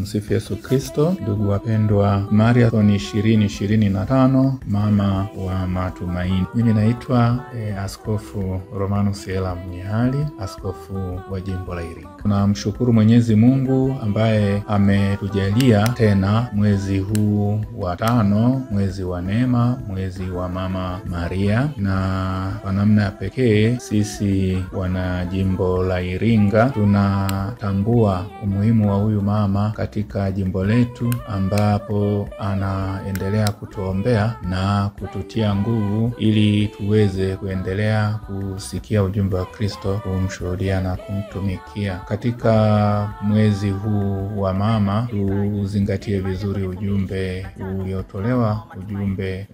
Tumsifu Yesu Kristo. Ndugu wapendwa, Marathon 2025 Mama wa Matumaini. Mimi naitwa Askofu Romanus Ela Mnyihali, askofu wa jimbo la Iringa. Tunamshukuru Mwenyezi Mungu ambaye ametujalia tena mwezi huu wa 5, mwezi wa neema, mwezi wa Mama Maria, na kwa namna ya pekee sisi wana jimbo la Iringa tunatambua umuhimu wa huyu mama katika jimbo letu, ambapo anaendelea kutuombea na kututia nguvu ili tuweze kuendelea kusikia ujumbe wa Kristo, kumshuhudia na kumtumikia. Katika mwezi huu wa mama tuzingatie vizuri ujumbe uliotolewa, ujumbe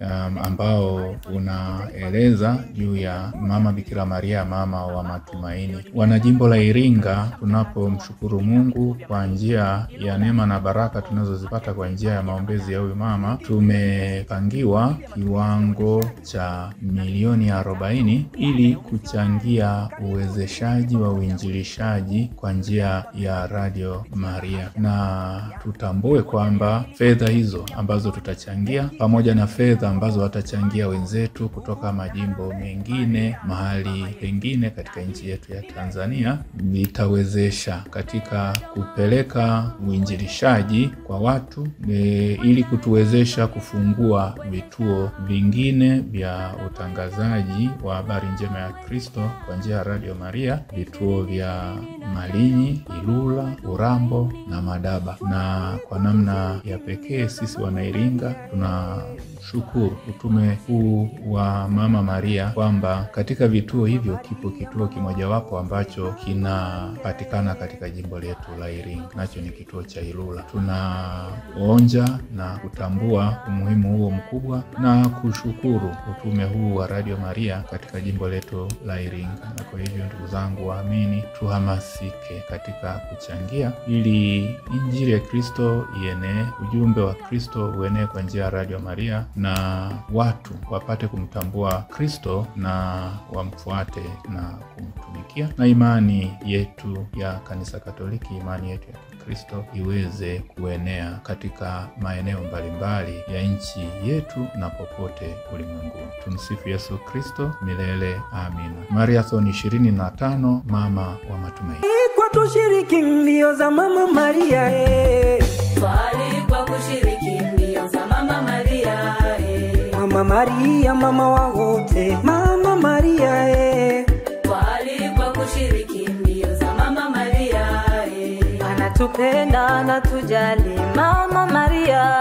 ambao unaeleza juu ya Mama Bikira Maria, mama wa matumaini. Wana jimbo la Iringa tunapomshukuru Mungu kwa njia ya neema na baraka tunazozipata kwa njia ya maombezi ya huyu mama, tumepangiwa kiwango cha milioni 40 ili kuchangia uwezeshaji wa uinjilishaji kwa njia ya Radio Maria. Na tutambue kwamba fedha hizo ambazo tutachangia, pamoja na fedha ambazo watachangia wenzetu kutoka majimbo mengine mahali pengine katika nchi yetu ya Tanzania, vitawezesha katika kupeleka uinjilishaji kwa watu, ili kutuwezesha kufungua vituo vingine vya utangazaji wa habari njema ya Kristo kwa njia ya Radio Maria, vituo vya Malinyi, Ilula, Urambo na Madaba. Na kwa namna ya pekee sisi wana Iringa tunashukuru utume huu wa Mama Maria kwamba katika vituo hivyo kipo kituo kimojawapo ambacho kinapatikana katika jimbo letu la Iringa, nacho ni kituo cha Ilula. Tunaonja na kutambua umuhimu huo mkubwa na kushukuru utume huu wa Radio Maria katika jimbo letu la Iringa. Na kwa hivyo ndugu zangu waamini, tuhamasike katika kuchangia ili injili ya Kristo ienee, ujumbe wa Kristo uenee kwa njia ya Radio Maria, na watu wapate kumtambua Kristo na wamfuate na kumtumikia, na imani yetu ya Kanisa Katoliki, imani yetu ya Kristo iweze kuenea katika maeneo mbalimbali ya nchi yetu na popote ulimwenguni. Tumsifu Yesu Kristo milele. Amina. Marathon 25 Mama wa Matumaini. Kwa tushiriki mbio za Mama Maria, Twali kwa kushiriki mbio za Mama Maria, Mama Maria mama wa wote, Mama Maria, Twali kwa kushiriki mbio za Mama Maria, anatupenda, anatujali Mama Maria,